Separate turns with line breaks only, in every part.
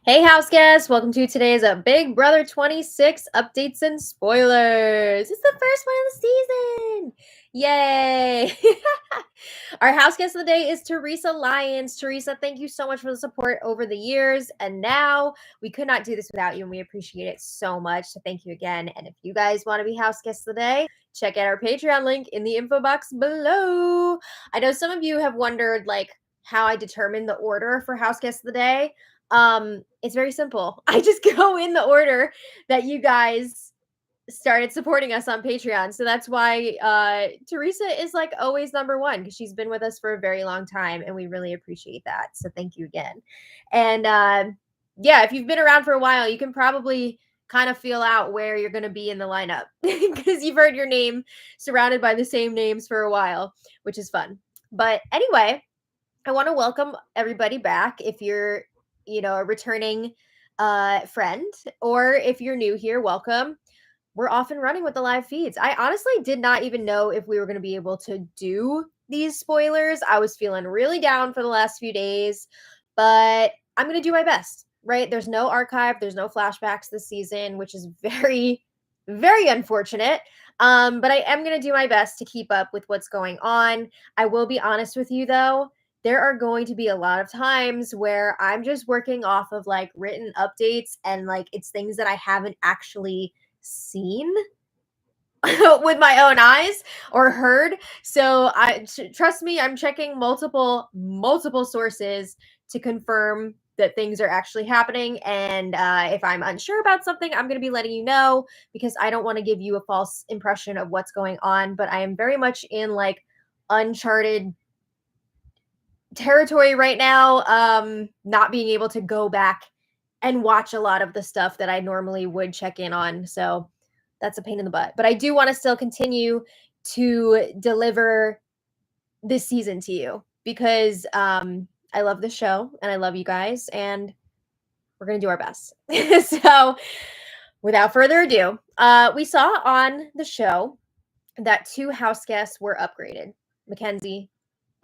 Hey, house guests! Welcome to today's Big Brother 26 updates and spoilers. It's the first one of the season. Yay! Our house guest of the day is Teresa Lyons. Teresa, thank you so much for the support over the years. And now we could not do this without you, and we appreciate it so much. So thank you again. And if you guys want to be house guests of the day, check out our Patreon link in the info box below. I know some of you have wondered, how I determine the order for house guests of the day. It's very simple. I just go in the order that you guys started supporting us on Patreon. So that's why Teresa is always number one, because she's been with us for a very long time and we really appreciate that. So thank you again. And yeah, if you've been around for a while, you can probably kind of feel out where you're going to be in the lineup because you've heard your name surrounded by the same names for a while, which is fun. But anyway, I want to welcome everybody back. If you're a returning friend, or if you're new here, welcome. We're off and running with the live feeds. I honestly did not even know if we were going to be able to do these spoilers. I was feeling really down for the last few days, but I'm going to do my best, right? There's no archive, there's no flashbacks this season, which is very, very unfortunate. But I am going to do my best to keep up with what's going on. I will be honest with you, though. There are going to be a lot of times where I'm just working off of written updates, and it's things that I haven't actually seen with my own eyes or heard. So trust me, I'm checking multiple sources to confirm that things are actually happening. And if I'm unsure about something, I'm going to be letting you know, because I don't want to give you a false impression of what's going on. But I am very much in uncharted territory right now, not being able to go back and watch a lot of the stuff that I normally would check in on. So that's a pain in the butt. But I do want to still continue to deliver this season to you, because I love the show and I love you guys, and we're going to do our best. So without further ado, we saw on the show that two house guests were upgraded, Mackenzie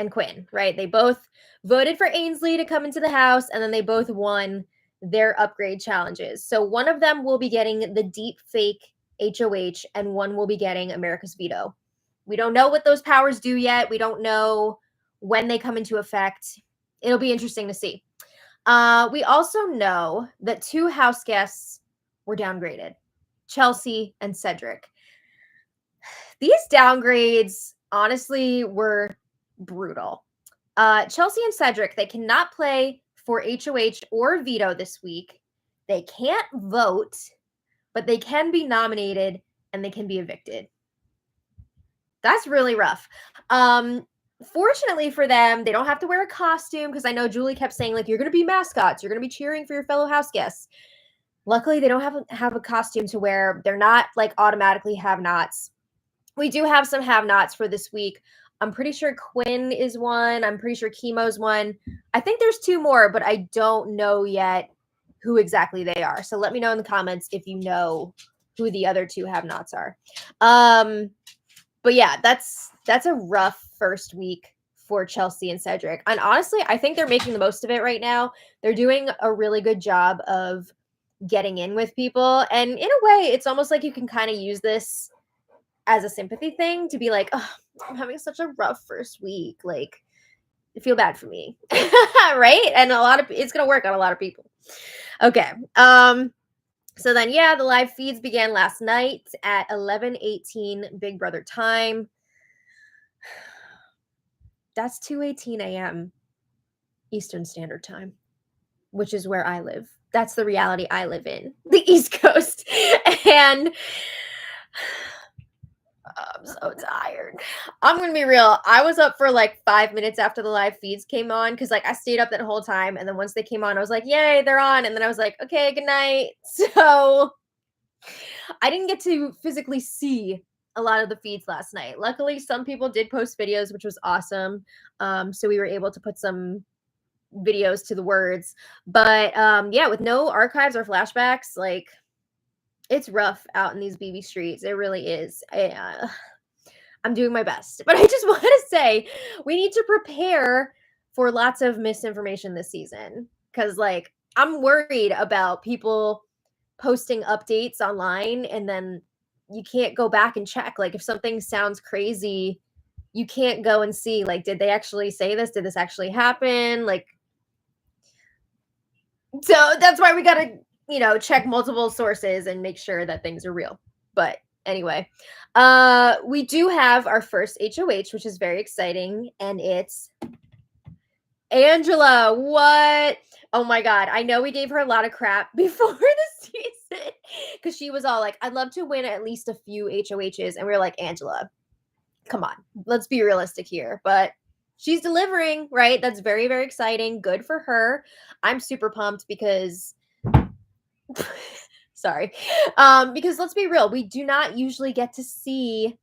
and Quinn, right? They both voted for Ainsley to come into the house, and then they both won their upgrade challenges. So one of them will be getting the deep fake HOH, and one will be getting America's Veto. We don't know what those powers do yet. We don't know when they come into effect. It'll be interesting to see. We also know that two house guests were downgraded, Chelsea and Cedric. These downgrades, honestly, were brutal. Chelsea and Cedric, they cannot play for HOH or veto this week. They can't vote, but they can be nominated and they can be evicted. That's really rough. Fortunately for them, they don't have to wear a costume, because I know Julie kept saying, you're going to be mascots. You're going to be cheering for your fellow house guests. Luckily, they don't have a costume to wear. They're not automatically have-nots. We do have some have-nots for this week. I'm pretty sure Quinn is one. I'm pretty sure Chemo's one. I think there's two more, but I don't know yet who exactly they are. So let me know in the comments if you know who the other two have-nots are. But yeah, that's a rough first week for Chelsea and Cedric. And honestly, I think they're making the most of it right now. They're doing a really good job of getting in with people. And in a way, it's almost like you can kind of use this as a sympathy thing, to be like, oh, I'm having such a rough first week. Feel bad for me. Right? And it's going to work on a lot of people. Okay. So then, yeah, the live feeds began last night at 11:18 Big Brother time. That's 2:18 a.m. Eastern Standard Time, which is where I live. That's the reality I live in, the East Coast. And I'm so tired. I'm gonna be real. I was up for 5 minutes after the live feeds came on, because I stayed up that whole time, and then once they came on, I was like, yay, they're on. And then I was like, okay, good night. So I didn't get to physically see a lot of the feeds last night. Luckily, some people did post videos, which was awesome. So we were able to put some videos to the words. But yeah, with no archives or flashbacks, it's rough out in these BB streets. It really is. I'm doing my best. But I just want to say, we need to prepare for lots of misinformation this season. Because, I'm worried about people posting updates online and then you can't go back and check. Like if something sounds crazy, you can't go and see, like, did they actually say this? Did this actually happen? Like, so that's why we got to, check multiple sources and make sure that things are real. But anyway, we do have our first HOH, which is very exciting, and it's Angela. What? Oh my God. I know we gave her a lot of crap before the season because she was all like, I'd love to win at least a few HOHs. And we were like, Angela, come on, let's be realistic here. But she's delivering, right? That's very, very exciting. Good for her. I'm super pumped because sorry. Because let's be real, we do not usually get to see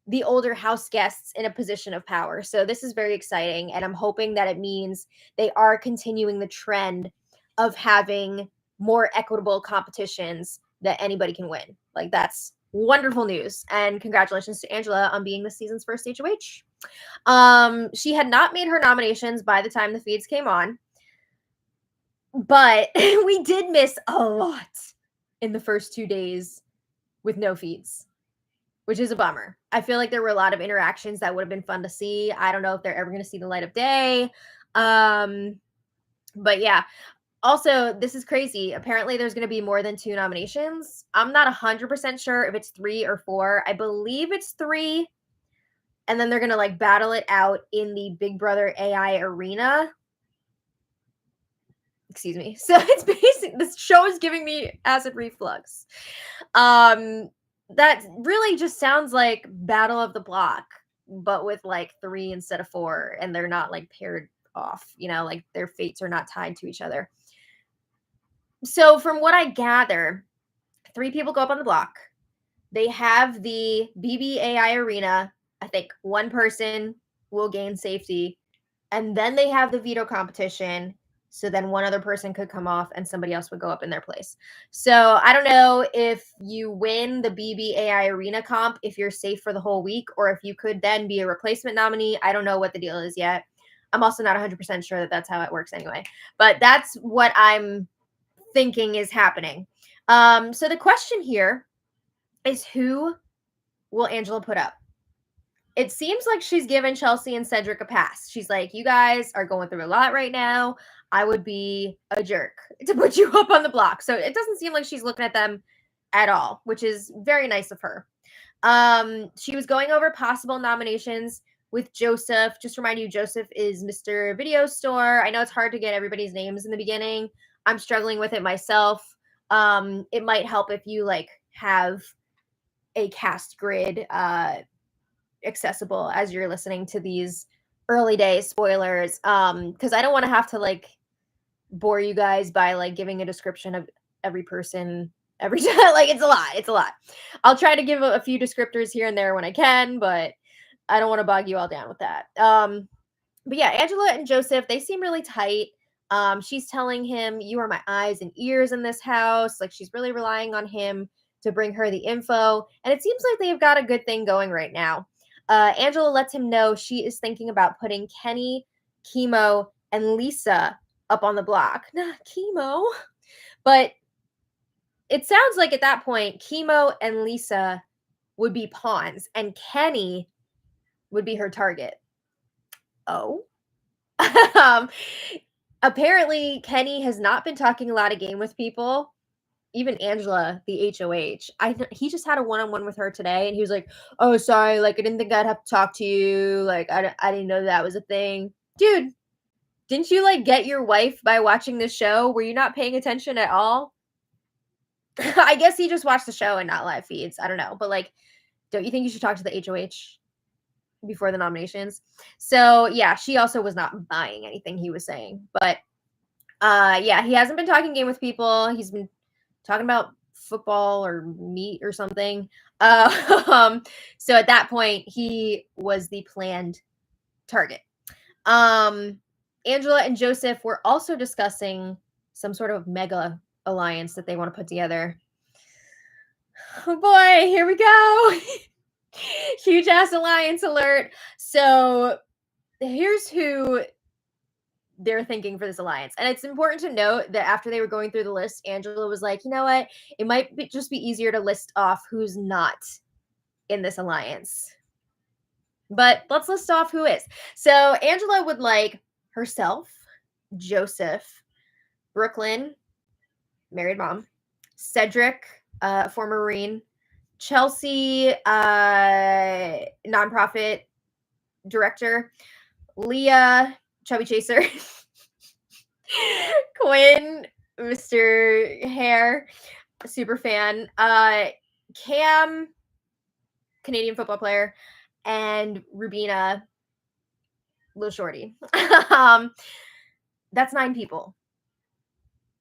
the older house guests in a position of power. So this is very exciting. And I'm hoping that it means they are continuing the trend of having more equitable competitions that anybody can win. Like, that's wonderful news. And congratulations to Angela on being this season's first HOH. She had not made her nominations by the time the feeds came on, but we did miss a lot in the first 2 days with no feeds, which is a bummer. I feel like there were a lot of interactions that would have been fun to see. I don't know if they're ever going to see the light of day. But yeah. Also, this is crazy. Apparently, there's going to be more than 2 nominations. I'm not 100% sure if it's 3 or 4. I believe it's 3. And then they're going to like battle it out in the Big Brother AI arena. Excuse me. So it's basically, this show is giving me acid reflux. That really just sounds like Battle of the Block, but with like 3 instead of 4, and they're not like paired off, like their fates are not tied to each other. So from what I gather, 3 people go up on the block. They have the BBAI arena. I think 1 person will gain safety, and then they have the veto competition. So then 1 other person could come off and somebody else would go up in their place. So I don't know if you win the BBAI arena comp, if you're safe for the whole week, or if you could then be a replacement nominee. I don't know what the deal is yet. I'm also not 100% sure that that's how it works anyway. But that's what I'm thinking is happening. So the question here is, who will Angela put up? It seems like she's given Chelsea and Cedric a pass. She's like, you guys are going through a lot right now. I would be a jerk to put you up on the block. So it doesn't seem like she's looking at them at all, which is very nice of her. She was going over possible nominations with Joseph. Just remind you, Joseph is Mr. Video Store. I know it's hard to get everybody's names in the beginning. I'm struggling with it myself. It might help if you like have a cast grid accessible as you're listening to these early day spoilers, because I don't want to have to like bore you guys by like giving a description of every person every time. Like, it's a lot. I'll try to give a few descriptors here and there when I can, but I don't want to bog you all down with that. But yeah, Angela and Joseph, they seem really tight. She's telling him, you are my eyes and ears in this house. Like, she's really relying on him to bring her the info, and it seems like they've got a good thing going right now. Angela lets him know she is thinking about putting Kenny, Chemo, and Lisa up on the block. Not Chemo. But it sounds like at that point, Chemo and Lisa would be pawns, and Kenny would be her target. Oh. Apparently, Kenny has not been talking a lot of game with people. Even Angela, the HOH, he just had a one-on-one with her today, and he was like, oh, sorry, like, I didn't think I'd have to talk to you. Like, I didn't know that was a thing. Dude, didn't you, like, get your wife by watching this show? Were you not paying attention at all? I guess he just watched the show and not live feeds. I don't know. But, like, don't you think you should talk to the HOH before the nominations? So, yeah, she also was not buying anything he was saying. But, yeah, he hasn't been talking game with people. He's been talking about football or meat or something. So at that point, he was the planned target. Angela and Joseph were also discussing some sort of mega alliance that they want to put together. Oh boy, here we go. Huge ass alliance alert. So here's who they're thinking for this alliance. And it's important to note that after they were going through the list, Angela was like, you know what? It might just be easier to list off who's not in this alliance. But let's list off who is. So Angela would like herself, Joseph, Brooklyn, married mom, Cedric, former Marine, Chelsea, nonprofit director, Leah, chubby chaser, Quinn, Mr. Hair, super fan, Cam, Canadian football player, and Rubina, little shorty. That's 9 people.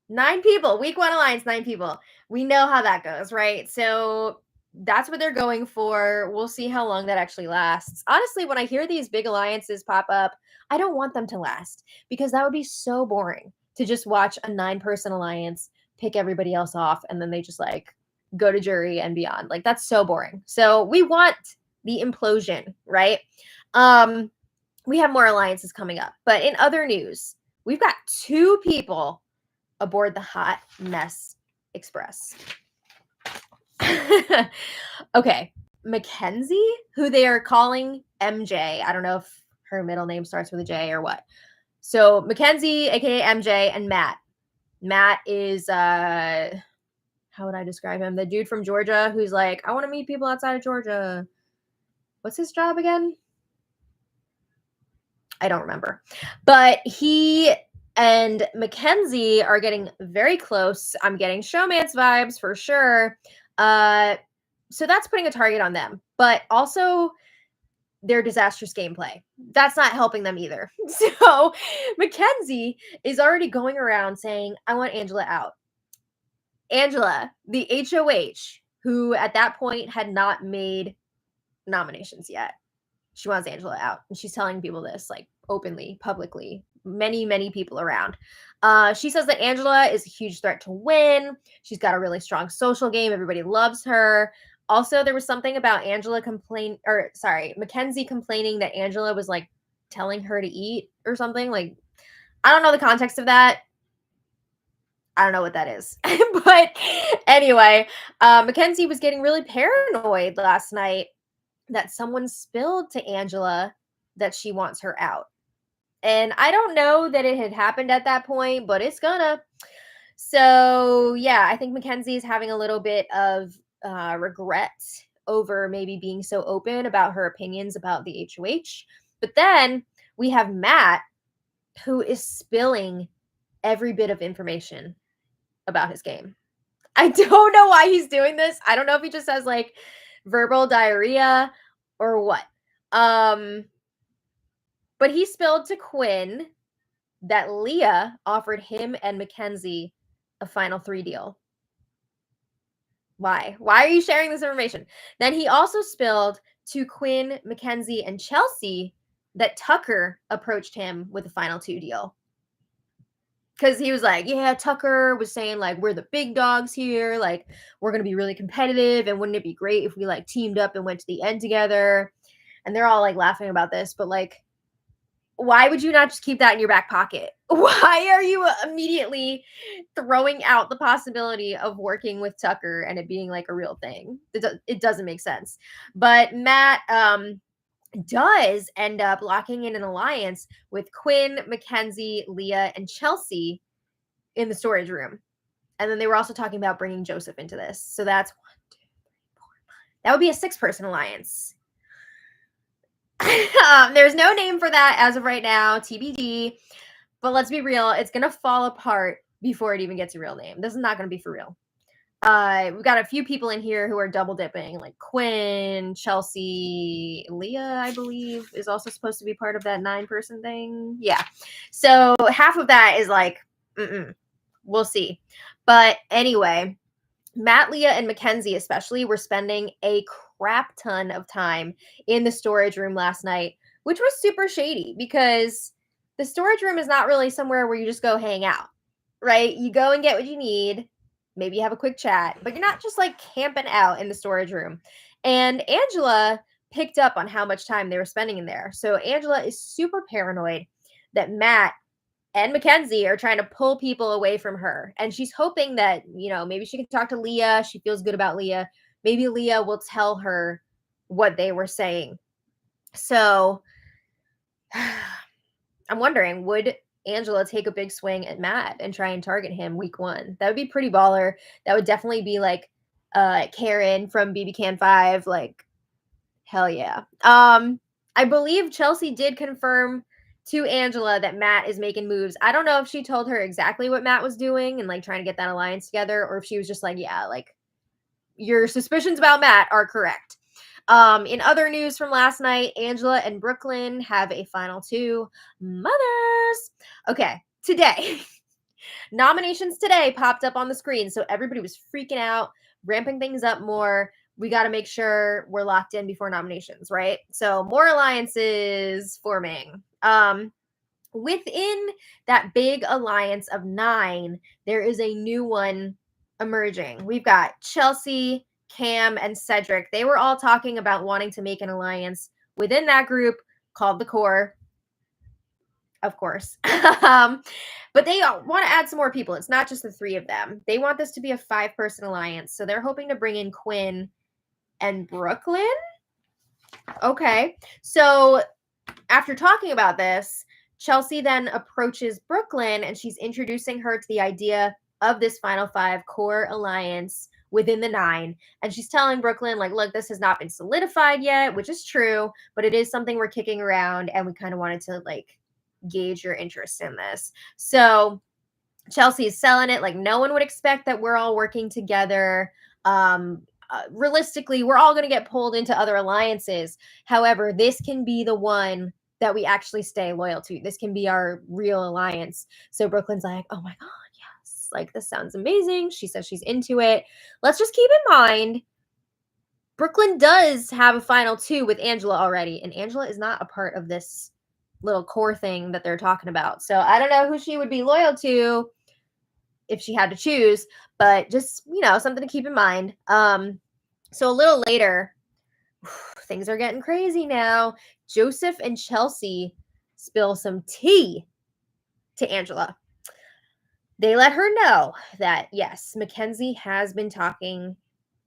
9 people. Week 1 alliance, 9 people. We know how that goes, right? So that's what they're going for. We'll see how long that actually lasts. Honestly, when I hear these big alliances pop up, I don't want them to last because that would be so boring to just watch a 9-person alliance pick everybody else off and then they just like go to jury and beyond. Like that's so boring. So we want the implosion, right? We have more alliances coming up. But in other news, we've got 2 people aboard the Hot Mess Express. Okay, Mackenzie, who they are calling MJ. I don't know if her middle name starts with a J or what. So Mackenzie, aka MJ, and Matt. Matt is how would I describe him? The dude from Georgia who's like, I want to meet people outside of Georgia. What's his job again? I don't remember. But he and Mackenzie are getting very close. I'm getting showmance vibes for sure. So that's putting a target on them. But also their disastrous gameplay. That's not helping them either. So Mackenzie is already going around saying, I want Angela out. Angela, the HOH, who at that point had not made nominations yet. She wants Angela out. And she's telling people this like openly, publicly, many people around. She says that Angela is a huge threat to win. She's got a really strong social game. Everybody loves her. Also, there was something about Mackenzie complaining that Angela was like telling her to eat or something. Like, I don't know the context of that. I don't know what that is. But anyway, Mackenzie was getting really paranoid last night that someone spilled to Angela that she wants her out. And I don't know that it had happened at that point, but it's gonna. So yeah, I think Mackenzie is having a little bit of regret over maybe being so open about her opinions about the HOH. But then we have Matt, who is spilling every bit of information about his game. I don't know why he's doing this. I don't know if he just has like verbal diarrhea or what. But he spilled to Quinn that Leah offered him and Mackenzie a final 3 deal. Why? Why are you sharing this information? Then he also spilled to Quinn, Mackenzie, and Chelsea that Tucker approached him with a final 2 deal. Because he was like, yeah, Tucker was saying, like, we're the big dogs here. Like, we're going to be really competitive. And wouldn't it be great if we, like, teamed up and went to the end together? And they're all, like, laughing about this. But, like, why would you not just keep that in your back pocket? Why are you immediately throwing out the possibility of working with Tucker and it being, like, a real thing? It doesn't make sense. But Matt does end up locking in an alliance with Quinn, Mackenzie, Leah, and Chelsea in the storage room. And then they were also talking about bringing Joseph into this. So that's 1, 2, 3, 4, 5. That would be a 6-person alliance. There's no name for that as of right now, TBD. But let's be real, it's going to fall apart before it even gets a real name. This is not going to be for real. We've got a few people in here who are double dipping, like Quinn, Chelsea, Leah, I believe, is also supposed to be part of that 9-person thing. Yeah. So half of that is like, we'll see. But anyway, Matt, Leah, and Mackenzie especially were spending a crap ton of time in the storage room last night, which was super shady because the storage room is not really somewhere where you just go hang out, right? You go and get what you need. Maybe you have a quick chat, but you're not just like camping out in the storage room. And Angela picked up on how much time they were spending in there. So Angela is super paranoid that Matt and Mackenzie are trying to pull people away from her. And she's hoping that, maybe she can talk to Leah. She feels good about Leah. Maybe Leah will tell her what they were saying. So I'm wondering, would Angela take a big swing at Matt and try and target him week 1? That would be pretty baller. That would definitely be like Karen from BB Can 5. Like, hell yeah. I believe Chelsea did confirm to Angela that Matt is making moves. I don't know if she told her exactly what Matt was doing and like trying to get that alliance together, or if she was just like, yeah, like your suspicions about Matt are correct. In other news from last night, Angela and Brooklyn have a final 2 mothers. Okay, today, nominations today popped up on the screen, so everybody was freaking out, ramping things up more. We got to make sure we're locked in before nominations, right? So more alliances forming. Within that big alliance of 9, there is a new one emerging. We've got Chelsea, Cam, and Cedric. They were all talking about wanting to make an alliance within that group called the Core, of course. But they want to add some more people. It's not just the 3 of them. They want this to be a 5-person alliance. So they're hoping to bring in Quinn and Brooklyn. Okay. So after talking about this, Chelsea then approaches Brooklyn and she's introducing her to the idea of this Final 5 core alliance within the 9. And she's telling Brooklyn, like, look, this has not been solidified yet, which is true, but it is something we're kicking around and we kind of wanted to like gauge your interest in this. So Chelsea is selling it like no one would expect that we're all working together. Realistically, we're all going to get pulled into other alliances. However, this can be the one that we actually stay loyal to. This can be our real alliance. So Brooklyn's like, oh my God, yes. Like, this sounds amazing. She says she's into it. Let's just keep in mind, Brooklyn does have a final 2 with Angela already. And Angela is not a part of this little core thing that they're talking about. So I don't know who she would be loyal to if she had to choose, but just, something to keep in mind. So a little later, things are getting crazy now. Joseph and Chelsea spill some tea to Angela. They let her know that, yes, Mackenzie has been talking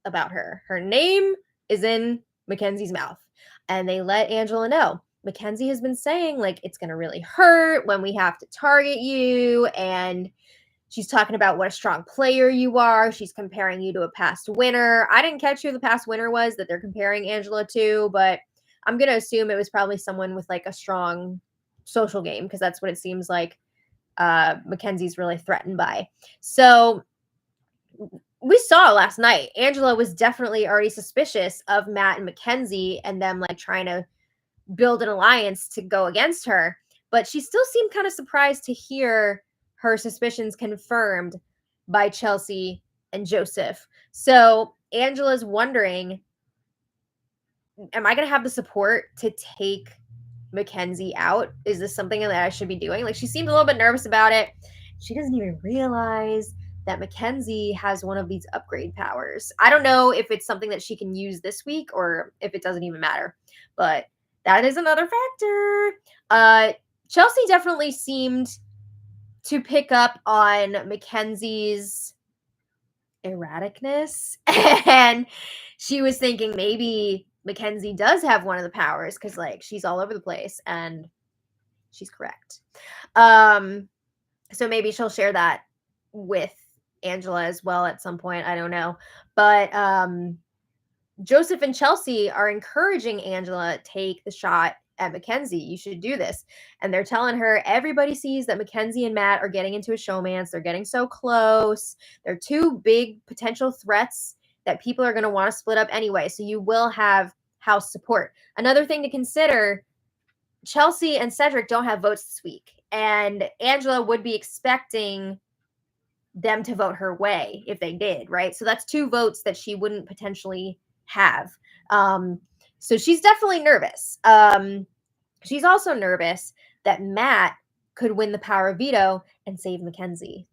about her. Her name is in Mackenzie's mouth. And they let Angela know. Mackenzie has been saying, like, it's going to really hurt when we have to target you. And she's talking about what a strong player you are. She's comparing you to a past winner. I didn't catch who the past winner was that they're comparing Angela to, but I'm going to assume it was probably someone with like a strong social game because that's what it seems like Mackenzie's really threatened by. So we saw last night, Angela was definitely already suspicious of Matt and Mackenzie and them like trying to build an alliance to go against her. But she still seemed kind of surprised to hear her suspicions confirmed by Chelsea and Joseph. So Angela's wondering, am I going to have the support to take Mackenzie out? Is this something that I should be doing? Like, she seemed a little bit nervous about it. She doesn't even realize that Mackenzie has one of these upgrade powers. I don't know if it's something that she can use this week or if it doesn't even matter, but that is another factor. Chelsea definitely seemed to pick up on Mackenzie's erraticness, and she was thinking maybe Mackenzie does have one of the powers because like she's all over the place, and she's correct. So maybe she'll share that with Angela as well at some point. I don't know, but Joseph and Chelsea are encouraging Angela to take the shot at Mackenzie. You should do this. And they're telling her everybody sees that Mackenzie and Matt are getting into a showmance. They're getting so close. They're 2 big potential threats that people are going to want to split up anyway. So you will have house support. Another thing to consider, Chelsea and Cedric don't have votes this week. And Angela would be expecting them to vote her way if they did, right? So that's 2 votes that she wouldn't potentially have. So she's definitely nervous. She's also nervous that Matt could win the power of veto and save Mackenzie.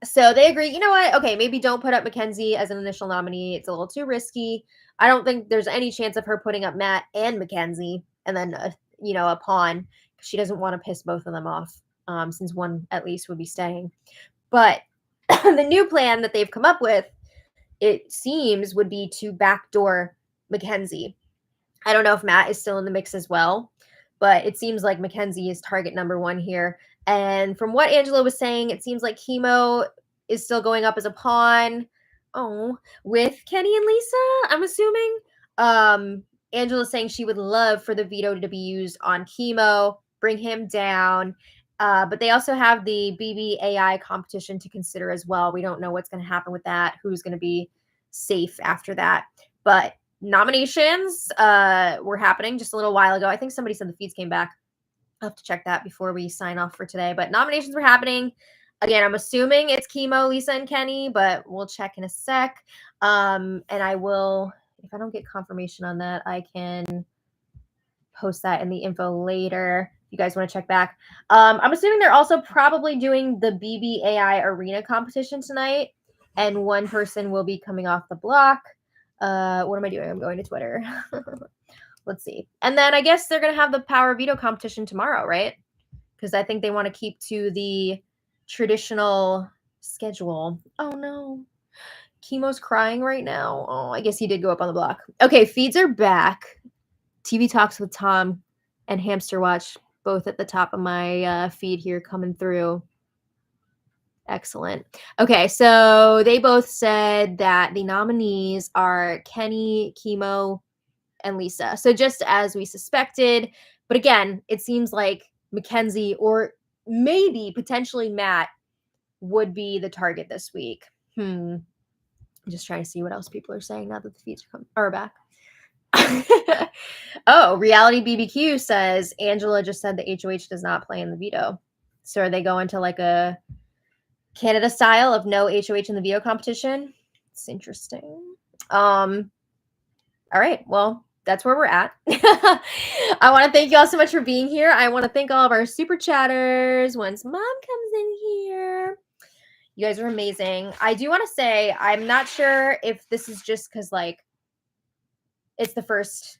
So they agree, you know what? Okay, maybe don't put up Mackenzie as an initial nominee. It's a little too risky. I don't think there's any chance of her putting up Matt and Mackenzie and then, a pawn. She doesn't want to piss both of them off. since one at least would be staying. But the new plan that they've come up with, it seems, would be to backdoor Mackenzie. I don't know if Matt is still in the mix as well, but it seems like Mackenzie is target number one here. And from what Angela was saying, it seems like Chemo is still going up as a pawn. Oh, with Kenny and Lisa, I'm assuming. Angela's saying she would love for the veto to be used on Chemo, bring him down. But they also have the BBAI competition to consider as well. We don't know what's going to happen with that, who's going to be safe after that. But nominations were happening just a little while ago. I think somebody said the feeds came back. I'll have to check that before we sign off for today. But nominations were happening. Again, I'm assuming it's Chemo, Lisa, and Kenny, but we'll check in a sec. And I will, if I don't get confirmation on that, I can post that in the info later. If you guys want to check back. I'm assuming they're also probably doing the BBAI arena competition tonight. And one person will be coming off the block. What am I doing? I'm going to Twitter. Let's see. And then I guess they're going to have the power veto competition tomorrow, right? Because I think they want to keep to the traditional schedule. Oh, no. Chemo's crying right now. Oh, I guess he did go up on the block. Okay, feeds are back. TV Talks with Tom and Hamster Watch, both at the top of my feed here coming through. Excellent. Okay, so they both said that the nominees are Kenny, Chemo, and Lisa. So just as we suspected, but again, it seems like Mackenzie or maybe potentially Matt would be the target this week. I'm just trying to see what else people are saying now that the feeds are back. Oh, Reality BBQ says Angela just said the HOH does not play in the veto. So are they going to like a Canada style of no HOH in the veto competition? It's interesting. All right. Well, that's where we're at. I want to thank you all so much for being here. I want to thank all of our super chatters. Once Mom comes in here, you guys are amazing. I do want to say, I'm not sure if this is just because like it's the first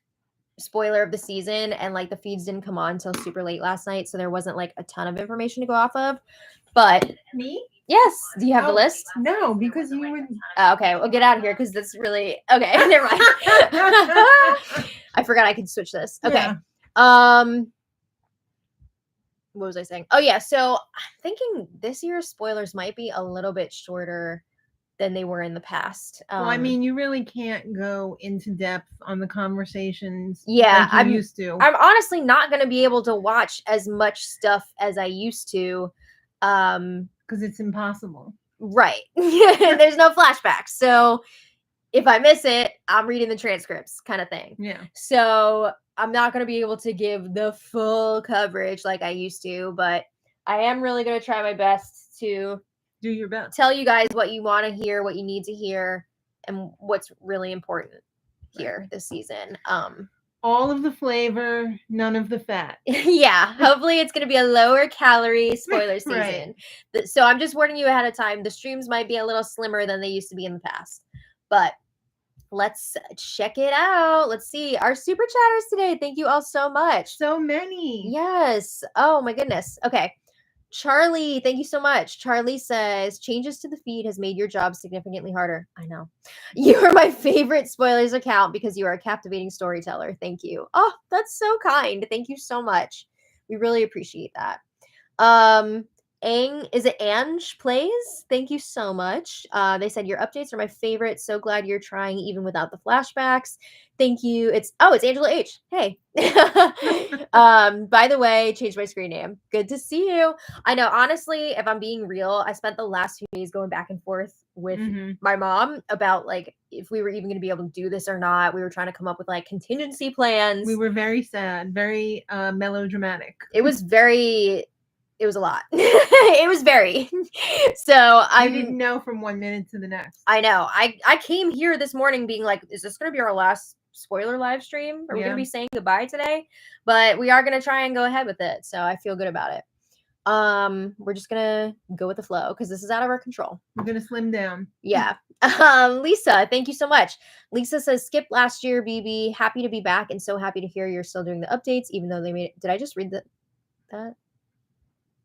spoiler of the season and like the feeds didn't come on until super late last night, so there wasn't like a ton of information to go off of. But
me?
Yes. Do you have the list?
No, because you would.
Okay, well, get out of here because that's really okay. Never mind. I forgot I could switch this. Okay.
Yeah.
What was I saying? Oh yeah. So I'm thinking this year's spoilers might be a little bit shorter than they were in the past.
Well, I mean, you really can't go into depth on the conversations
yeah,
like you used to.
I'm honestly not going to be able to watch as much stuff as I used to.
Because it's impossible.
Right. There's no flashbacks. So if I miss it, I'm reading the transcripts kind of thing.
Yeah.
So I'm not going to be able to give the full coverage like I used to, but I am really going to try my best to
do your best.
Tell you guys what you want to hear, what you need to hear, and what's really important here this season.
All of the flavor, none of the fat.
Yeah, hopefully it's going to be a lower calorie spoiler season. Right. So I'm just warning you ahead of time. The streams might be a little slimmer than they used to be in the past. But let's check it out. Let's see. Our super chatters today. Thank you all so much.
So many.
Yes. Oh my goodness. Okay. Charlie, thank you so much. Charlie says, changes to the feed has made your job significantly harder. I know. You are my favorite spoilers account because you are a captivating storyteller. Thank you. Oh, that's so kind. Thank you so much. We really appreciate that. Is it Ange Plays? Thank you so much. They said your updates are my favorite. So glad you're trying even without the flashbacks. Thank you. It's Angela H. Hey. By the way, changed my screen name. Good to see you. I know, honestly, if I'm being real, I spent the last few days going back and forth with my mom about like if we were even going to be able to do this or not. We were trying to come up with like contingency plans.
We were very sad, very melodramatic.
It was a lot. It was very. So I
didn't know from 1 minute to the next.
I know. I came here this morning being like, is this going to be our last spoiler live stream? Are we going to be saying goodbye today? But we are going to try and go ahead with it. So I feel good about it. We're just going to go with the flow because this is out of our control.
We're going to slim down.
Yeah. Lisa, thank you so much. Lisa says, skip last year, BB. Happy to be back and so happy to hear you're still doing the updates, even though they made it. Did I just read that?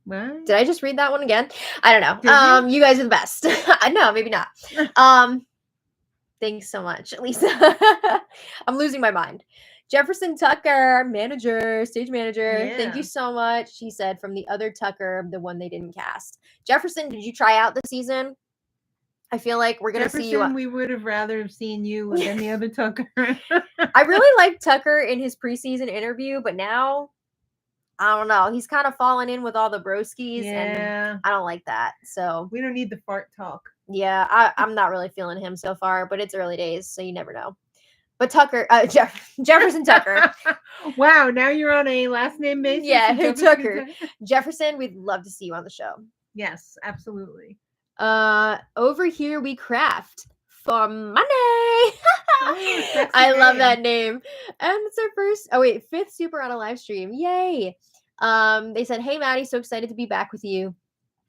What?
Did I just read that one again? I don't know.
Did you?
You guys are the best. No, maybe not. Thanks so much, Lisa. I'm losing my mind. Jefferson Tucker, manager, stage manager. Thank you
Yeah.
so much. He said from the other Tucker, the one they didn't cast. Jefferson, did you try out the season? I feel like we're gonna see you.
Jefferson, we would have rather have seen you than the other Tucker.
I really liked Tucker in his preseason interview, but now I don't know. He's kind of fallen in with all the broskies, and
Yeah.
I don't like that. So
We don't need the fart talk.
yeah, I'm not really feeling him so far, but it's early days, so you never know. But Tucker, Jefferson Tucker.
Wow, now you're on a last name basis.
Yeah,
with Jefferson
Tucker. Jefferson, we'd love to see you on the show.
Yes, absolutely.
Over here we craft for money.
Oh, sexy
I love
name.
that name. And it's our fifth super on a live stream. Yay. They said, "Hey Maddie, so excited to be back with you.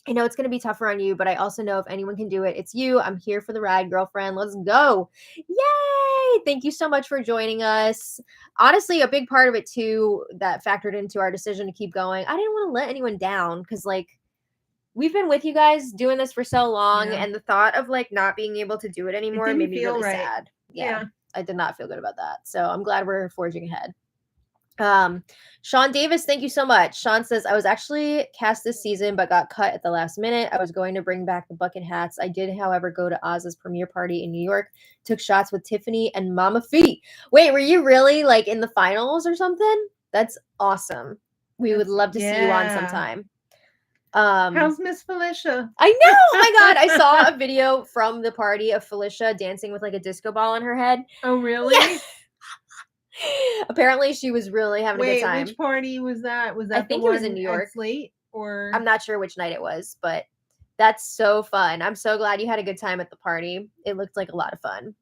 I know it's going to be tougher on you, but I also know if anyone can do it, it's you. I'm here for the ride, girlfriend. Let's go." Yay! Thank you so much for joining us. Honestly, a big part of it too that factored into our decision to keep going. I didn't want to let anyone down because we've been with you guys doing this for so long,
Yeah.
and the thought of not being able to do it anymore
didn't
made me
feel
really
right.
sad. Yeah,
Yeah.
I did not feel good about that. So I'm glad we're forging ahead. Sean Davis, thank you so much. Sean says, "I was actually cast this season, but got cut at the last minute. I was going to bring back the bucket hats. I did, however, go to Oz's premiere party in New York, took shots with Tiffany and Mama Fee." Wait, were you really in the finals or something? That's awesome. We would love to see you on sometime.
How's Miss Felicia?
I know. Oh my God. I saw a video from the party of Felicia dancing with a disco ball on her head.
Oh, really?
Yeah. Apparently she was really having a good time.
Which party was that? Was that
I think it was in New York.
Slate, or
I'm not sure which night it was, but that's so fun. I'm so glad you had a good time at the party. It looked like a lot of fun.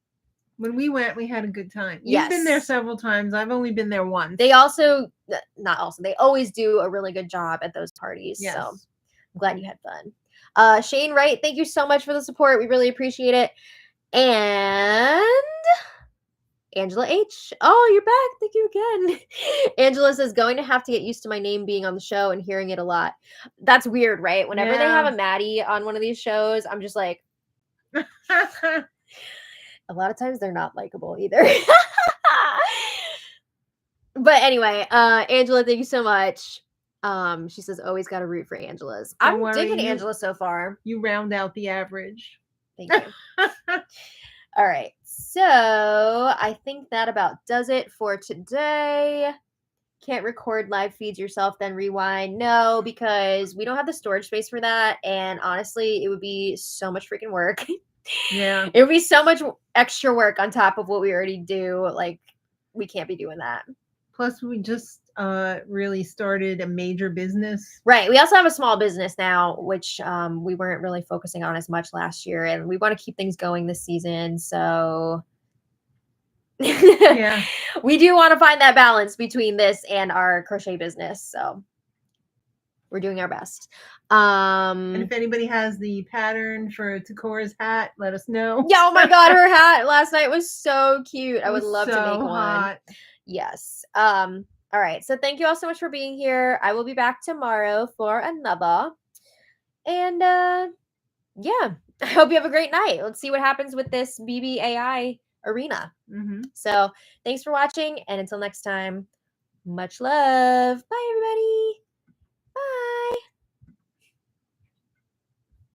When we went, we had a good time. You've been there several times. I've only been there once.
They they always do a really good job at those parties. Yes. So I'm glad you had fun. Shane Wright, thank you so much for the support. We really appreciate it. And Angela H. Oh, you're back. Thank you again. Angela says, "Going to have to get used to my name being on the show and hearing it a lot." That's weird, right? Whenever they have a Maddie on one of these shows, I'm just like, a lot of times they're not likable either. But anyway, Angela, thank you so much. She says, "Always got to root for Angela's." I'm digging Angela so far.
You round out the average.
Thank you. All right. So I think that about does it for today. Can't record live feeds yourself, then rewind. No, because we don't have the storage space for that. And honestly, it would be so much freaking work.
Yeah.
It would be so much extra work on top of what we already do. We can't be doing that.
Plus, we just really started a major business.
Right. We also have a small business now, which we weren't really focusing on as much last year. And we want to keep things going this season. So
yeah,
we do want to find that balance between this and our crochet business. So we're doing our best.
And if anybody has the pattern for Takora's hat, let us know.
Yeah. Oh my God. Her hat last night was so cute. I would love to make one. Yes. All right. So thank you all so much for being here. I will be back tomorrow for another. And yeah, I hope you have a great night. Let's see what happens with this BBAI arena. So thanks for watching. And until next time, much love. Bye, everybody.